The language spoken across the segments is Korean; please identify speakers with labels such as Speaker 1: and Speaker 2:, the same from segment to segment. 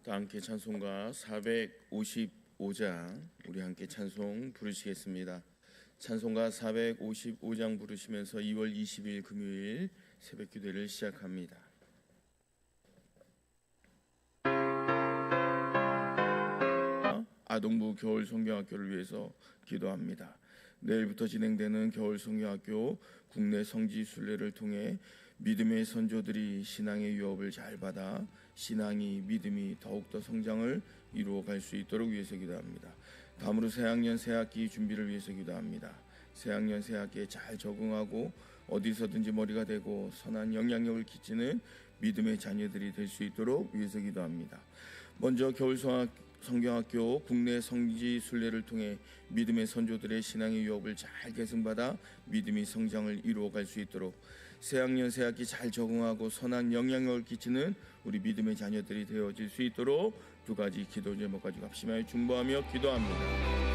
Speaker 1: 다 함께 찬송가 455장 우리 함께 찬송 부르시겠습니다. 찬송가 455장 부르시면서 2월 20일 금요일 새벽 기도를 시작합니다. 아동부 겨울 성경학교를 위해서 기도합니다. 내일부터 진행되는 겨울 성경학교 국내 성지 순례를 통해 믿음의 선조들이 신앙의 유업을 잘 받아 신앙이 믿음이 더욱더 성장을 이루어갈 수 있도록 위해서 기도합니다. 다음으로 새학년 새학기 준비를 위해서 기도합니다. 새학년 새학기에 잘 적응하고 어디서든지 머리가 되고 선한 영향력을 끼치는 믿음의 자녀들이 될 수 있도록 위해서 기도합니다. 먼저 겨울 성경학교 국내 성지 순례를 통해 믿음의 선조들의 신앙의 유업을 잘 계승받아 믿음이 성장을 이루어갈 수 있도록 새학년 새학기 잘 적응하고 선한 영향력을 끼치는 우리 믿음의 자녀들이 되어질 수 있도록 두 가지 기도 제목 가지고 합심하여 중보하며 기도합니다.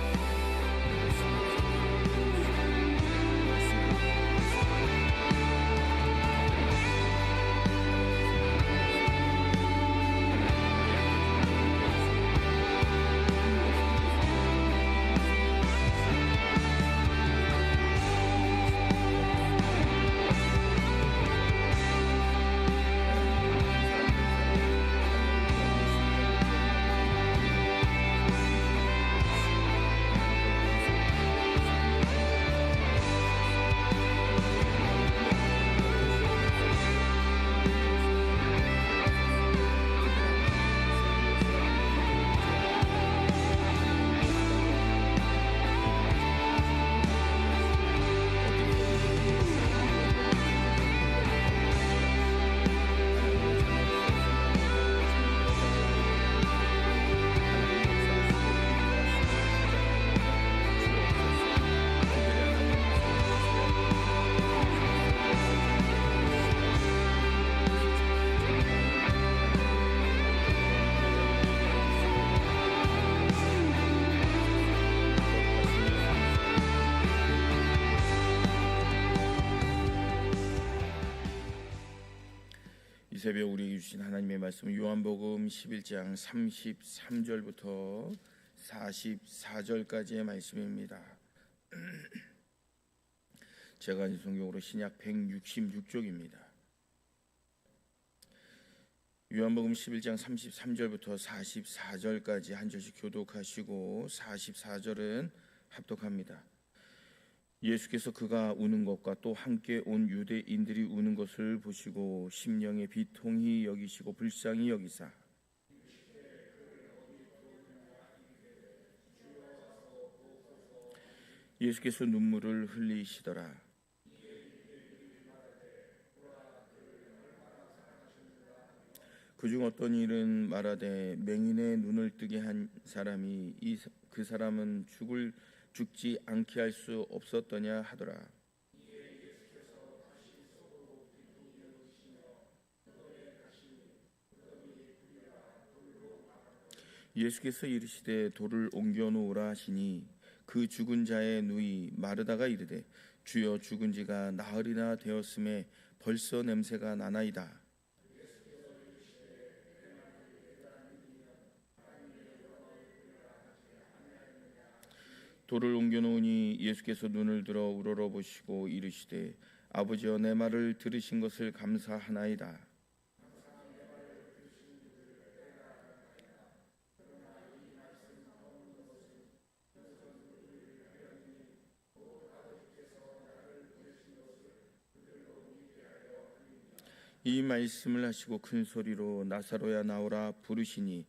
Speaker 1: 이 새벽 우리에게 주신 하나님의 말씀은 요한복음 11장 33절부터 44절까지의 말씀입니다. 제가 성경으로 신약 166쪽입니다. 요한복음 11장 33절부터 44절까지 한 절씩 교독하시고 44절은 합독합니다. 예수께서 그가 우는 것과 또 함께 온 유대인들이 우는 것을 보시고 심령에 비통히 여기시고 불쌍히 여기사 예수께서 눈물을 흘리시더라. 그중 어떤 일은 말하되 맹인의 눈을 뜨게 한 사람이 그 사람은 죽지 않게 할 수 없었더냐 하더라. 예수께서 이르시되 돌을 옮겨 놓으라 하시니 그 죽은 자의 누이 마르다가 이르되 주여 죽은 지가 나흘이나 되었음에 벌써 냄새가 나나이다. 돌을 옮겨 놓으니 예수께서 눈을 들어 우러러 보시고 이르시되 아버지여 내 말을 들으신 것을 감사하나이다. 이 말씀을 하시고 큰 소리로 나사로야 나오라 부르시니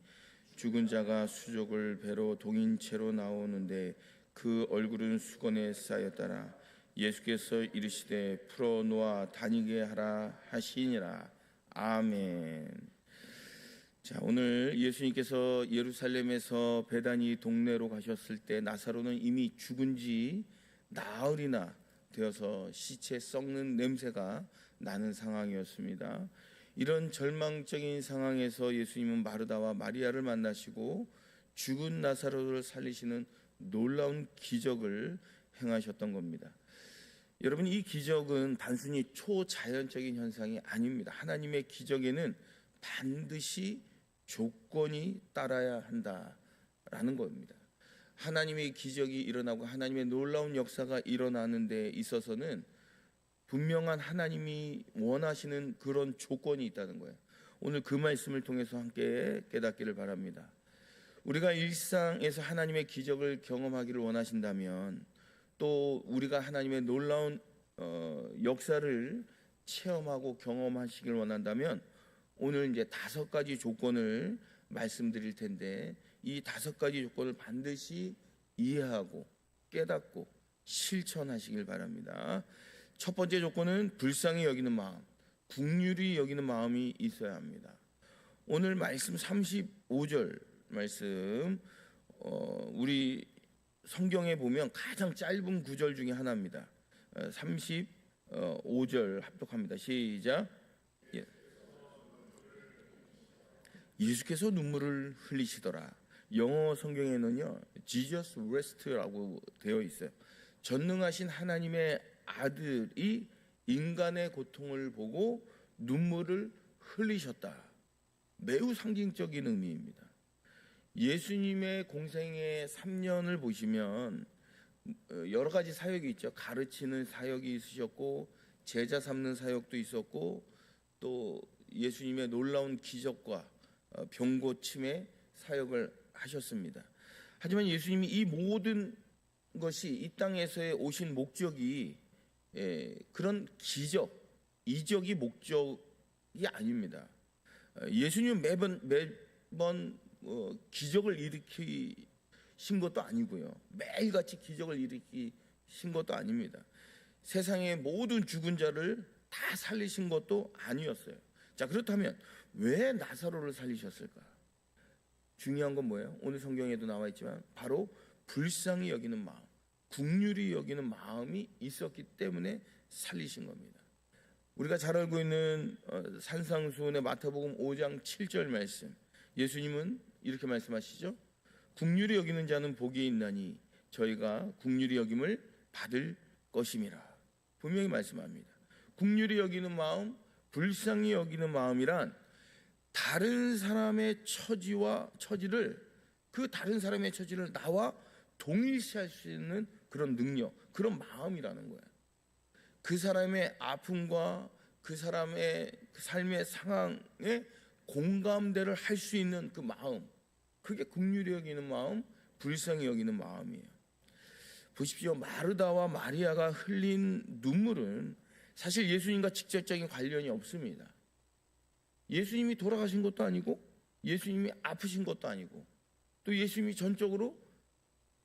Speaker 1: 죽은 자가 수족을 배로 동인 채로 나오는데 그 얼굴은 수건에 쌓였더라. 예수께서 이르시되 풀어 놓아 다니게 하라 하시니라. 아멘. 자, 오늘 예수님께서 예루살렘에서 베다니 동네로 가셨을 때 나사로는 이미 죽은 지 나흘이나 되어서 시체 썩는 냄새가 나는 상황이었습니다. 이런 절망적인 상황에서 예수님은 마르다와 마리아를 만나시고 죽은 나사로를 살리시는 놀라운 기적을 행하셨던 겁니다. 여러분, 이 기적은 단순히 초자연적인 현상이 아닙니다. 하나님의 기적에는 반드시 조건이 따라야 한다라는 겁니다. 하나님의 기적이 일어나고 하나님의 놀라운 역사가 일어나는 데 있어서는 분명한 하나님이 원하시는 그런 조건이 있다는 거예요. 오늘 그 말씀을 통해서 함께 깨닫기를 바랍니다. 우리가 일상에서 하나님의 기적을 경험하기를 원하신다면, 또 우리가 하나님의 놀라운 역사를 체험하고 경험하시길 원한다면, 오늘 이제 5가지 조건을 말씀드릴 텐데, 이 5가지 조건을 반드시 이해하고 깨닫고 실천하시길 바랍니다. 첫 번째 조건은 불쌍히 여기는 마음, 긍휼히 여기는 마음이 있어야 합니다. 오늘 말씀 35절 말씀, 우리 성경에 보면 가장 짧은 구절 중에 하나입니다. 35절 합독합니다. 시작. 예수께서 눈물을 흘리시더라. 영어 성경에는요, Jesus west라고 되어 있어요. 전능하신 하나님의 아들이 인간의 고통을 보고 눈물을 흘리셨다. 매우 상징적인 의미입니다. 예수님의 공생의 3년을 보시면 여러 가지 사역이 있죠. 가르치는 사역이 있으셨고, 제자 삼는 사역도 있었고, 또 예수님의 놀라운 기적과 병 고침의 사역을 하셨습니다. 하지만 예수님이 이 모든 것이 이 땅에서의 오신 목적이 그런 기적, 이적이 목적이 아닙니다. 예수님은 매번 기적을 일으키신 것도 아니고요, 매일같이 기적을 일으키신 것도 아닙니다. 세상의 모든 죽은 자를 다 살리신 것도 아니었어요. 자, 그렇다면 왜 나사로를 살리셨을까? 중요한 건 뭐예요? 오늘 성경에도 나와 있지만 바로 불쌍히 여기는 마음, 긍휼히 여기는 마음이 있었기 때문에 살리신 겁니다. 우리가 잘 알고 있는 산상수훈의 마태복음 5장 7절 말씀, 예수님은 이렇게 말씀하시죠. 긍휼히 여기는 자는 복이 있나니 저희가 긍휼히 여김을 받을 것임이라. 분명히 말씀합니다. 긍휼히 여기는 마음, 불쌍히 여기는 마음이란 다른 사람의 처지를, 그 다른 사람의 처지를 나와 동일시할 수 있는 그런 능력, 그런 마음이라는 거예요. 그 사람의 아픔과 그 사람의 삶의 상황에 공감대를 할 수 있는 그 마음, 그게 긍휼히 여기는 마음, 불쌍히 여기는 마음이에요. 보십시오. 마르다와 마리아가 흘린 눈물은 사실 예수님과 직접적인 관련이 없습니다. 예수님이 돌아가신 것도 아니고, 예수님이 아프신 것도 아니고, 또 예수님이 전적으로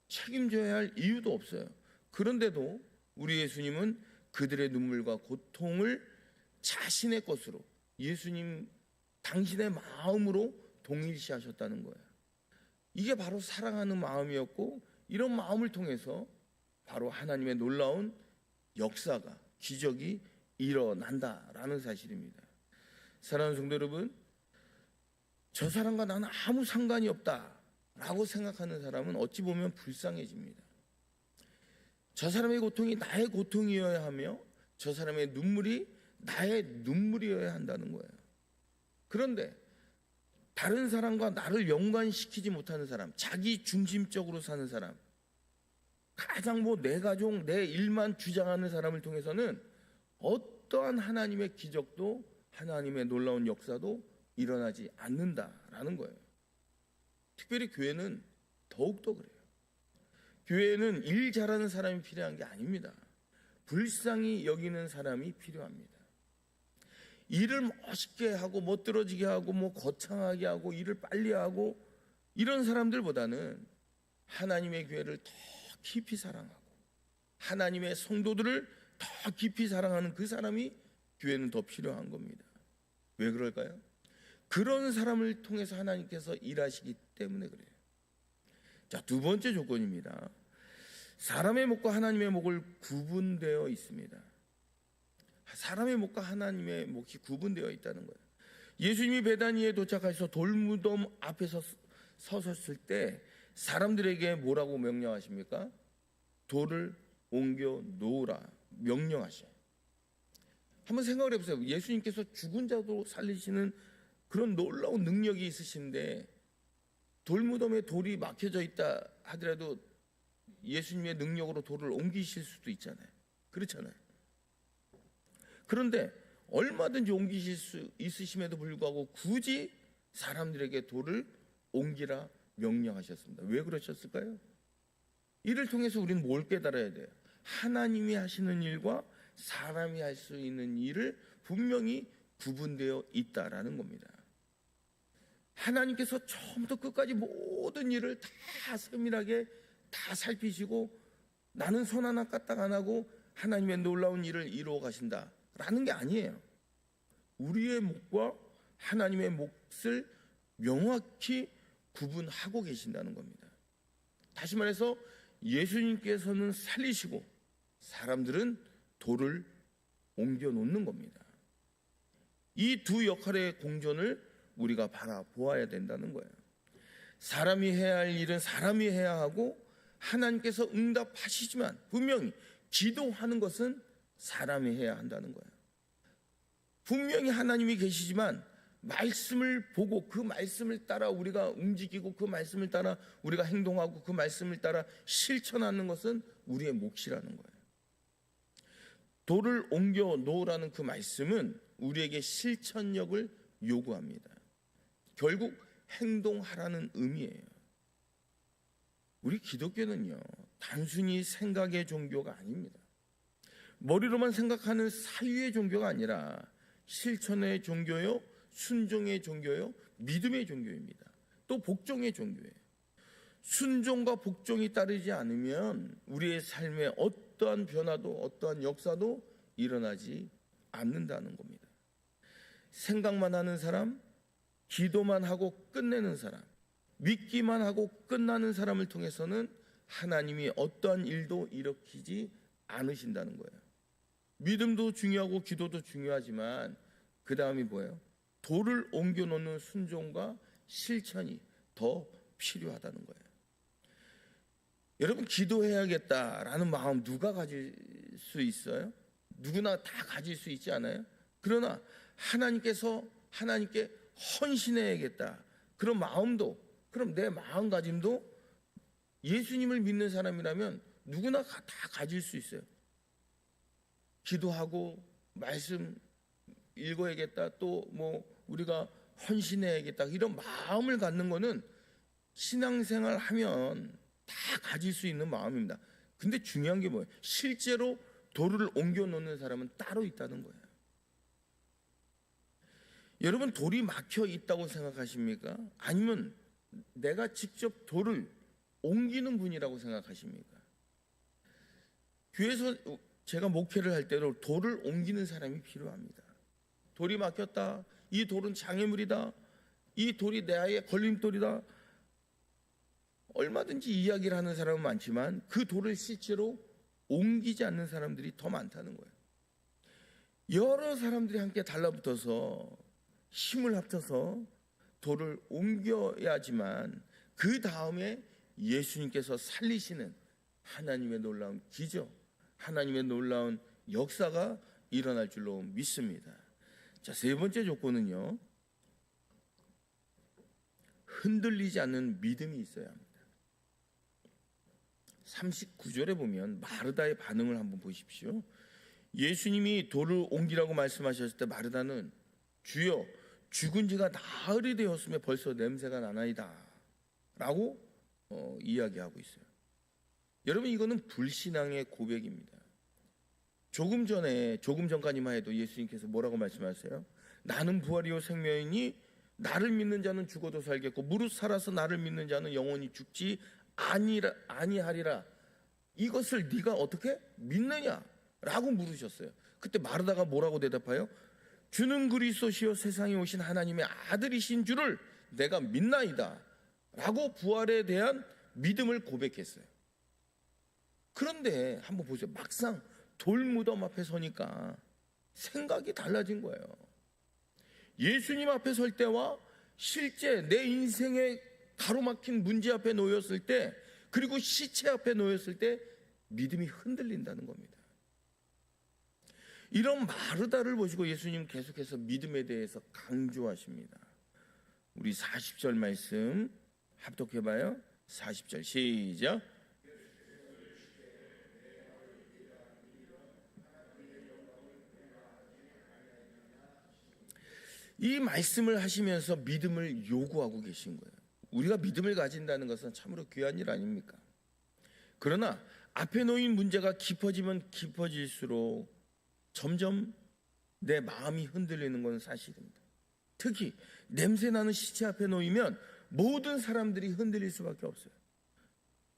Speaker 1: 책임져야 할 이유도 없어요. 그런데도 우리 예수님은 그들의 눈물과 고통을 자신의 것으로, 예수님 당신의 마음으로 동일시하셨다는 거예요. 이게 바로 사랑하는 마음이었고, 이런 마음을 통해서 바로 하나님의 놀라운 역사가, 기적이 일어난다라는 사실입니다. 사랑하는 성도 여러분, 저 사람과 나는 아무 상관이 없다라고 생각하는 사람은 어찌 보면 불쌍해집니다. 저 사람의 고통이 나의 고통이어야 하며, 저 사람의 눈물이 나의 눈물이어야 한다는 거예요. 그런데 다른 사람과 나를 연관시키지 못하는 사람, 자기 중심적으로 사는 사람, 가장 내 가족, 내 일만 주장하는 사람을 통해서는 어떠한 하나님의 기적도, 하나님의 놀라운 역사도 일어나지 않는다라는 거예요. 특별히 교회는 더욱더 그래요. 교회는 일 잘하는 사람이 필요한 게 아닙니다. 불쌍히 여기는 사람이 필요합니다. 일을 멋있게 하고 멋들어지게 하고 거창하게 하고 일을 빨리 하고 이런 사람들보다는 하나님의 교회를 더 깊이 사랑하고 하나님의 성도들을 더 깊이 사랑하는 그 사람이 교회는 더 필요한 겁니다. 왜 그럴까요? 그런 사람을 통해서 하나님께서 일하시기 때문에 그래요. 자, 두 번째 조건입니다. 사람의 목과 하나님의 목을 구분되어 있습니다. 사람의 목과 하나님의 목이 구분되어 있다는 거예요. 예수님이 베다니에 도착하셔서 돌무덤 앞에서 서셨을 때 사람들에게 뭐라고 명령하십니까? 돌을 옮겨 놓으라 명령하셔요. 한번 생각을 해보세요. 예수님께서 죽은 자도 살리시는 그런 놀라운 능력이 있으신데 돌무덤에 돌이 막혀져 있다 하더라도 예수님의 능력으로 돌을 옮기실 수도 있잖아요. 그렇잖아요. 그런데 얼마든지 옮기실 수 있으심에도 불구하고 굳이 사람들에게 돌을 옮기라 명령하셨습니다. 왜 그러셨을까요? 이를 통해서 우리는 뭘 깨달아야 돼요? 하나님이 하시는 일과 사람이 할 수 있는 일을 분명히 구분되어 있다라는 겁니다. 하나님께서 처음부터 끝까지 모든 일을 다 세밀하게 다 살피시고 나는 손 하나 까딱 안 하고 하나님의 놀라운 일을 이루어 가신다라는 게 아니에요. 우리의 몫과 하나님의 몫을 명확히 구분하고 계신다는 겁니다. 다시 말해서 예수님께서는 살리시고 사람들은 돌을 옮겨 놓는 겁니다. 이 두 역할의 공존을 우리가 바라보아야 된다는 거예요. 사람이 해야 할 일은 사람이 해야 하고 하나님께서 응답하시지만 분명히 기도하는 것은 사람이 해야 한다는 거예요. 분명히 하나님이 계시지만 말씀을 보고 그 말씀을 따라 우리가 움직이고 그 말씀을 따라 우리가 행동하고 그 말씀을 따라 실천하는 것은 우리의 몫이라는 거예요. 돌을 옮겨 놓으라는 그 말씀은 우리에게 실천력을 요구합니다. 결국 행동하라는 의미예요. 우리 기독교는요, 단순히 생각의 종교가 아닙니다. 머리로만 생각하는 사유의 종교가 아니라 실천의 종교요, 순종의 종교요, 믿음의 종교입니다. 또 복종의 종교예요. 순종과 복종이 따르지 않으면 우리의 삶에 어떠한 변화도 어떠한 역사도 일어나지 않는다는 겁니다. 생각만 하는 사람, 기도만 하고 끝내는 사람, 믿기만 하고 끝나는 사람을 통해서는 하나님이 어떠한 일도 일으키지 않으신다는 거예요. 믿음도 중요하고 기도도 중요하지만 그 다음이 뭐예요? 돌을 옮겨놓는 순종과 실천이 더 필요하다는 거예요. 여러분, 기도해야겠다라는 마음 누가 가질 수 있어요? 누구나 다 가질 수 있지 않아요? 그러나 하나님께 헌신해야겠다 그런 마음도, 그럼 내 마음가짐도 예수님을 믿는 사람이라면 누구나 다 가질 수 있어요. 기도하고 말씀 읽어야겠다, 또 뭐 우리가 헌신해야겠다 이런 마음을 갖는 거는 신앙생활 하면 다 가질 수 있는 마음입니다. 근데 중요한 게 뭐예요? 실제로 돌을 옮겨 놓는 사람은 따로 있다는 거예요. 여러분, 돌이 막혀 있다고 생각하십니까? 아니면 내가 직접 돌을 옮기는 분이라고 생각하십니까? 교회에서 제가 목회를 할 때도 돌을 옮기는 사람이 필요합니다. 돌이 막혔다, 이 돌은 장애물이다, 이 돌이 내 아이의 걸림돌이다, 얼마든지 이야기를 하는 사람은 많지만 그 돌을 실제로 옮기지 않는 사람들이 더 많다는 거예요. 여러 사람들이 함께 달라붙어서 힘을 합쳐서 돌을 옮겨야지만 그 다음에 예수님께서 살리시는 하나님의 놀라운 기적, 하나님의 놀라운 역사가 일어날 줄로 믿습니다. 자, 세 번째 조건은요, 흔들리지 않는 믿음이 있어야 합니다. 39절에 보면 마르다의 반응을 한번 보십시오. 예수님이 돌을 옮기라고 말씀하셨을 때 마르다는 주여, 죽은 지가 나흘이 되었으며 벌써 냄새가 나나이다 라고 이야기하고 있어요. 여러분, 이거는 불신앙의 고백입니다. 조금 전까지만 해도 예수님께서 뭐라고 말씀하세요? 나는 부활이요 생명이니 나를 믿는 자는 죽어도 살겠고 무릇 살아서 나를 믿는 자는 영원히 죽지 아니하리라. 이것을 네가 어떻게 믿느냐? 라고 물으셨어요. 그때 마르다가 뭐라고 대답해요? 주는 그리스도시요 세상에 오신 하나님의 아들이신 줄을 내가 믿나이다 라고 부활에 대한 믿음을 고백했어요. 그런데 한번 보세요. 막상 돌무덤 앞에 서니까 생각이 달라진 거예요. 예수님 앞에 설 때와 실제 내 인생의 가로막힌 문제 앞에 놓였을 때, 그리고 시체 앞에 놓였을 때 믿음이 흔들린다는 겁니다. 이런 마르다를 보시고 예수님 계속해서 믿음에 대해서 강조하십니다. 우리 40절 말씀 합독해봐요. 40절 시작. 이 말씀을 하시면서 믿음을 요구하고 계신 거예요. 우리가 믿음을 가진다는 것은 참으로 귀한 일 아닙니까? 그러나 앞에 놓인 문제가 깊어지면 깊어질수록 점점 내 마음이 흔들리는 건 사실입니다. 특히 냄새나는 시체 앞에 놓이면 모든 사람들이 흔들릴 수밖에 없어요.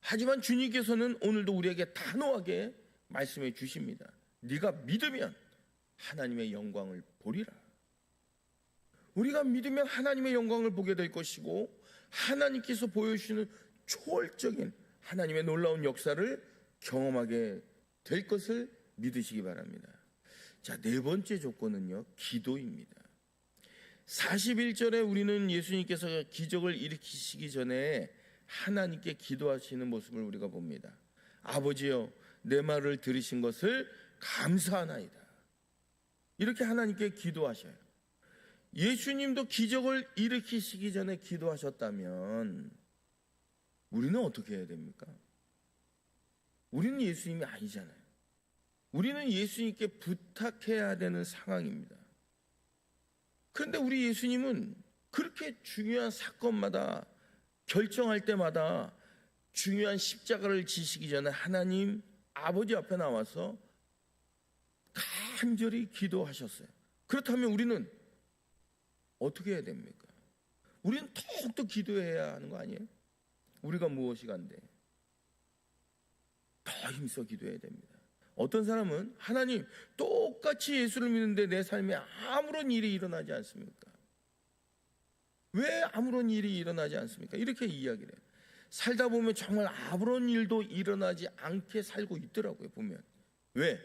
Speaker 1: 하지만 주님께서는 오늘도 우리에게 단호하게 말씀해 주십니다. 네가 믿으면 하나님의 영광을 보리라. 우리가 믿으면 하나님의 영광을 보게 될 것이고, 하나님께서 보여주시는 초월적인 하나님의 놀라운 역사를 경험하게 될 것을 믿으시기 바랍니다. 자, 네 번째 조건은요, 기도입니다. 41절에 우리는 예수님께서 기적을 일으키시기 전에 하나님께 기도하시는 모습을 우리가 봅니다. 아버지여, 내 말을 들으신 것을 감사하나이다. 이렇게 하나님께 기도하셔요. 예수님도 기적을 일으키시기 전에 기도하셨다면 우리는 어떻게 해야 됩니까? 우리는 예수님이 아니잖아요. 우리는 예수님께 부탁해야 되는 상황입니다. 그런데 우리 예수님은 그렇게 중요한 사건마다, 결정할 때마다 중요한 십자가를 지시기 전에 하나님 아버지 앞에 나와서 간절히 기도하셨어요. 그렇다면 우리는 어떻게 해야 됩니까? 우리는 더욱더 기도해야 하는 거 아니에요? 우리가 무엇이 간데 더 힘써 기도해야 됩니다. 어떤 사람은 하나님, 똑같이 예수를 믿는데 내 삶에 아무런 일이 일어나지 않습니까? 왜 아무런 일이 일어나지 않습니까? 이렇게 이야기를 해요. 살다 보면 정말 아무런 일도 일어나지 않게 살고 있더라고요. 보면 왜?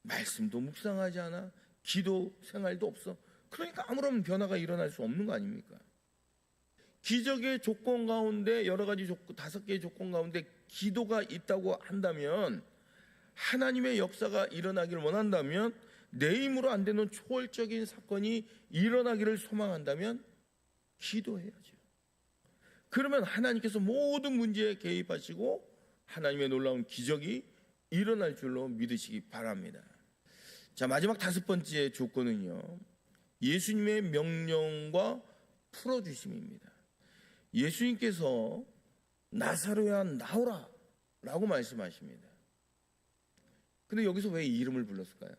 Speaker 1: 말씀도 묵상하지 않아, 기도 생활도 없어. 그러니까 아무런 변화가 일어날 수 없는 거 아닙니까? 기적의 조건 가운데, 여러 가지 조건, 5개의 조건 가운데 기도가 있다고 한다면, 하나님의 역사가 일어나기를 원한다면, 내 힘으로 안 되는 초월적인 사건이 일어나기를 소망한다면 기도해야죠. 그러면 하나님께서 모든 문제에 개입하시고 하나님의 놀라운 기적이 일어날 줄로 믿으시기 바랍니다. 자, 마지막 5번째 조건은요, 예수님의 명령과 풀어주심입니다. 예수님께서 나사로야 나오라 라고 말씀하십니다. 근데 여기서 왜 이름을 불렀을까요?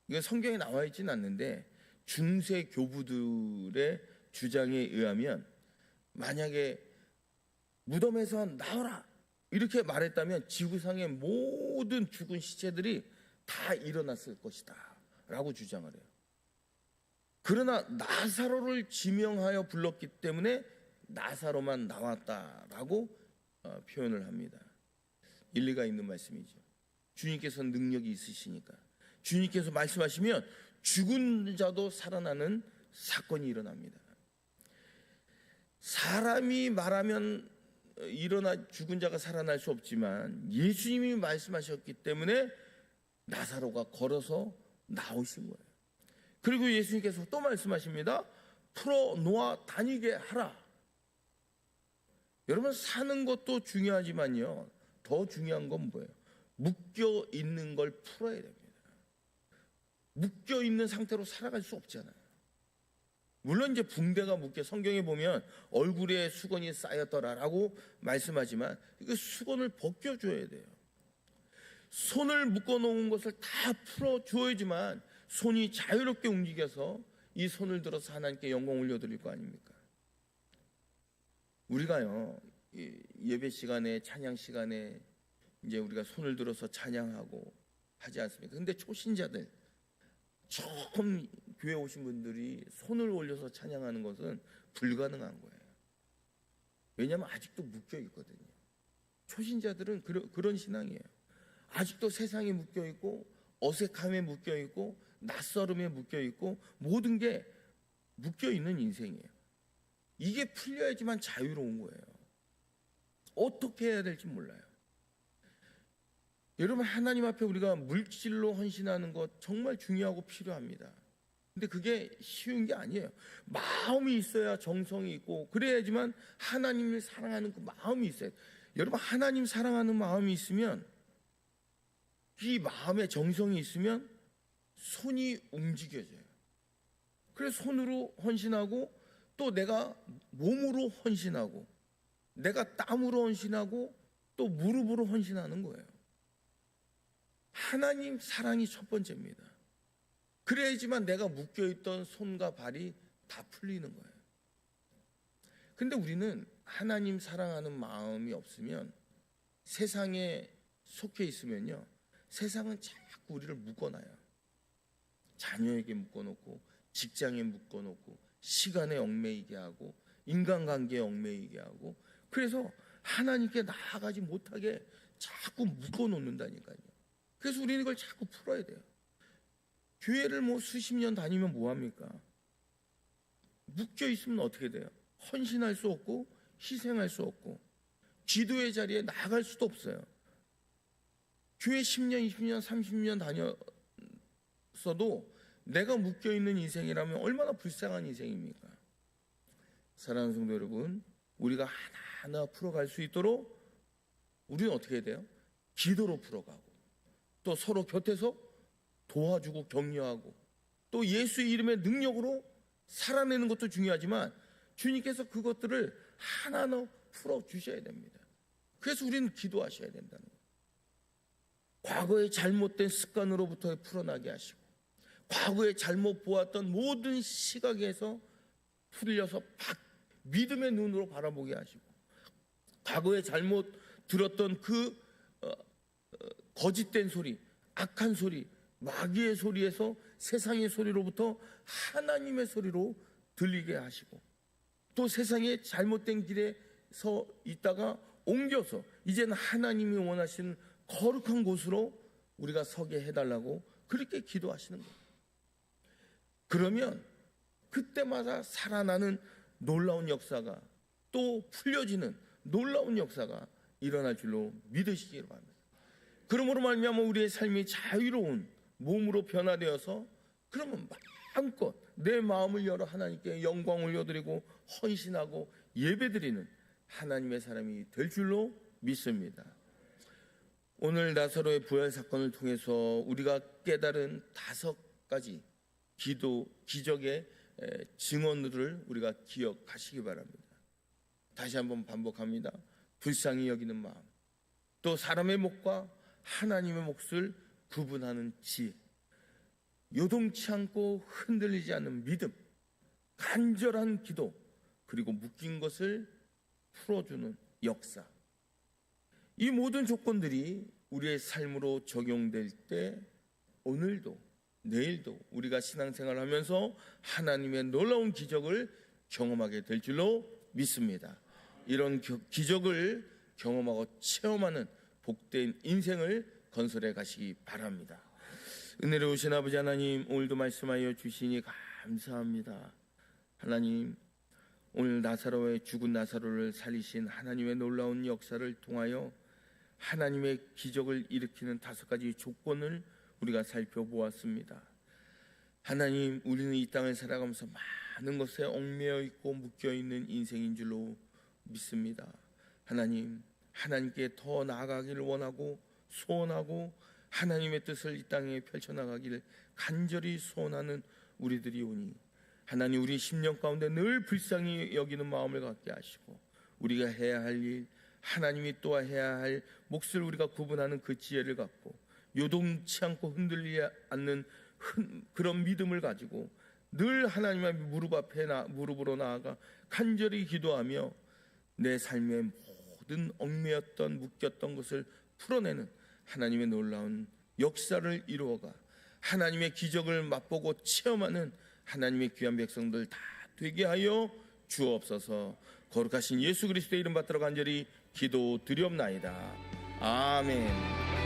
Speaker 1: 이건 성경에 나와 있지는 않는데, 중세 교부들의 주장에 의하면 만약에 무덤에서 나오라 이렇게 말했다면 지구상의 모든 죽은 시체들이 다 일어났을 것이다 라고 주장을 해요. 그러나 나사로를 지명하여 불렀기 때문에 나사로만 나왔다라고 표현을 합니다. 일리가 있는 말씀이죠. 주님께서 능력이 있으시니까, 주님께서 말씀하시면 죽은 자도 살아나는 사건이 일어납니다. 사람이 말하면 죽은 자가 살아날 수 없지만 예수님이 말씀하셨기 때문에 나사로가 걸어서 나오신 거예요. 그리고 예수님께서 또 말씀하십니다. 풀어 놓아 다니게 하라. 여러분, 사는 것도 중요하지만요, 더 중요한 건 뭐예요? 묶여 있는 걸 풀어야 됩니다. 묶여 있는 상태로 살아갈 수 없잖아요. 물론 이제 붕대가 묶여, 성경에 보면 얼굴에 수건이 쌓였더라라고 말씀하지만 그 수건을 벗겨줘야 돼요. 손을 묶어놓은 것을 다 풀어줘야지만 손이 자유롭게 움직여서 이 손을 들어서 하나님께 영광 올려드릴 거 아닙니까? 우리가요, 예배 시간에, 찬양 시간에 이제 우리가 손을 들어서 찬양하고 하지 않습니까? 근데 초신자들, 처음 교회 오신 분들이 손을 올려서 찬양하는 것은 불가능한 거예요. 왜냐하면 아직도 묶여 있거든요. 초신자들은 그런 신앙이에요. 아직도 세상에 묶여 있고, 어색함에 묶여 있고, 낯설음에 묶여 있고, 모든 게 묶여 있는 인생이에요. 이게 풀려야지만 자유로운 거예요. 어떻게 해야 될지 몰라요. 여러분, 하나님 앞에 우리가 물질로 헌신하는 것 정말 중요하고 필요합니다. 근데 그게 쉬운 게 아니에요. 마음이 있어야 정성이 있고 그래야지만 하나님을 사랑하는 그 마음이 있어요. 여러분, 하나님 사랑하는 마음이 있으면, 이 마음에 정성이 있으면 손이 움직여져요. 그래서 손으로 헌신하고, 또 내가 몸으로 헌신하고, 내가 땀으로 헌신하고, 또 무릎으로 헌신하는 거예요. 하나님 사랑이 첫 번째입니다. 그래야지만 내가 묶여있던 손과 발이 다 풀리는 거예요. 근데 우리는 하나님 사랑하는 마음이 없으면, 세상에 속해 있으면요, 세상은 자꾸 우리를 묶어놔요. 자녀에게 묶어놓고, 직장에 묶어놓고, 시간에 얽매이게 하고, 인간관계에 얽매이게 하고, 그래서 하나님께 나아가지 못하게 자꾸 묶어놓는다니까요. 그래서 우리는 이걸 자꾸 풀어야 돼요. 교회를 수십 년 다니면 뭐합니까? 묶여 있으면 어떻게 돼요? 헌신할 수 없고, 희생할 수 없고, 기도의 자리에 나아갈 수도 없어요. 교회 10년, 20년, 30년 다녔어도 내가 묶여있는 인생이라면 얼마나 불쌍한 인생입니까? 사랑하는 성도 여러분, 우리가 하나하나 풀어갈 수 있도록 우리는 어떻게 해야 돼요? 기도로 풀어가고, 또 서로 곁에서 도와주고 격려하고, 또 예수의 이름의 능력으로 살아내는 것도 중요하지만 주님께서 그것들을 하나하나 풀어주셔야 됩니다. 그래서 우리는 기도하셔야 된다는 거예요. 과거의 잘못된 습관으로부터 풀어나게 하시고, 과거에 잘못 보았던 모든 시각에서 풀려서 믿음의 눈으로 바라보게 하시고, 과거에 잘못 들었던 그 거짓된 소리, 악한 소리, 마귀의 소리에서, 세상의 소리로부터 하나님의 소리로 들리게 하시고, 또 세상의 잘못된 길에 서 있다가 옮겨서 이제는 하나님이 원하시는 거룩한 곳으로 우리가 서게 해달라고 그렇게 기도하시는 거예요. 그러면 그때마다 살아나는 놀라운 역사가, 또 풀려지는 놀라운 역사가 일어날 줄로 믿으시기 바랍니다. 그러므로 말미암아 우리의 삶이 자유로운 몸으로 변화되어서, 그러면 마음껏 내 마음을 열어 하나님께 영광 올려드리고 헌신하고 예배드리는 하나님의 사람이 될 줄로 믿습니다. 오늘 나사로의 부활 사건을 통해서 우리가 깨달은 5가지 기적의 증언들을 우리가 기억하시기 바랍니다. 다시 한번 반복합니다. 불쌍히 여기는 마음, 또 사람의 몫과 하나님의 몫을 구분하는 지혜, 요동치 않고 흔들리지 않는 믿음, 간절한 기도, 그리고 묶인 것을 풀어주는 역사. 이 모든 조건들이 우리의 삶으로 적용될 때 오늘도 내일도 우리가 신앙생활을 하면서 하나님의 놀라운 기적을 경험하게 될 줄로 믿습니다. 이런 기적을 경험하고 체험하는 복된 인생을 건설해 가시기 바랍니다. 은혜로우신 아버지 하나님, 오늘도 말씀하여 주시니 감사합니다. 하나님, 오늘 나사로의 죽은 나사로를 살리신 하나님의 놀라운 역사를 통하여 하나님의 기적을 일으키는 5가지 조건을 우리가 살펴보았습니다. 하나님, 우리는 이 땅을 살아가면서 많은 것에 얽매여 있고 묶여 있는 인생인 줄로 믿습니다. 하나님, 하나님께 더 나아가기를 원하고 소원하고 하나님의 뜻을 이 땅에 펼쳐나가기를 간절히 소원하는 우리들이 오니, 하나님, 우리 심령 가운데 늘 불쌍히 여기는 마음을 갖게 하시고, 우리가 해야 할 일, 하나님이 또한 해야 할 몫을 우리가 구분하는 그 지혜를 갖고, 요동치 않고 흔들리지 않는 그런 믿음을 가지고 늘 하나님의 무릎으로 나아가 간절히 기도하며 내 삶의 모든 얽매였던 묶였던 것을 풀어내는 하나님의 놀라운 역사를 이루어가 하나님의 기적을 맛보고 체험하는 하나님의 귀한 백성들 다 되게 하여 주옵소서. 거룩하신 예수 그리스도의 이름 받들어 간절히 기도드리옵나이다. 아멘.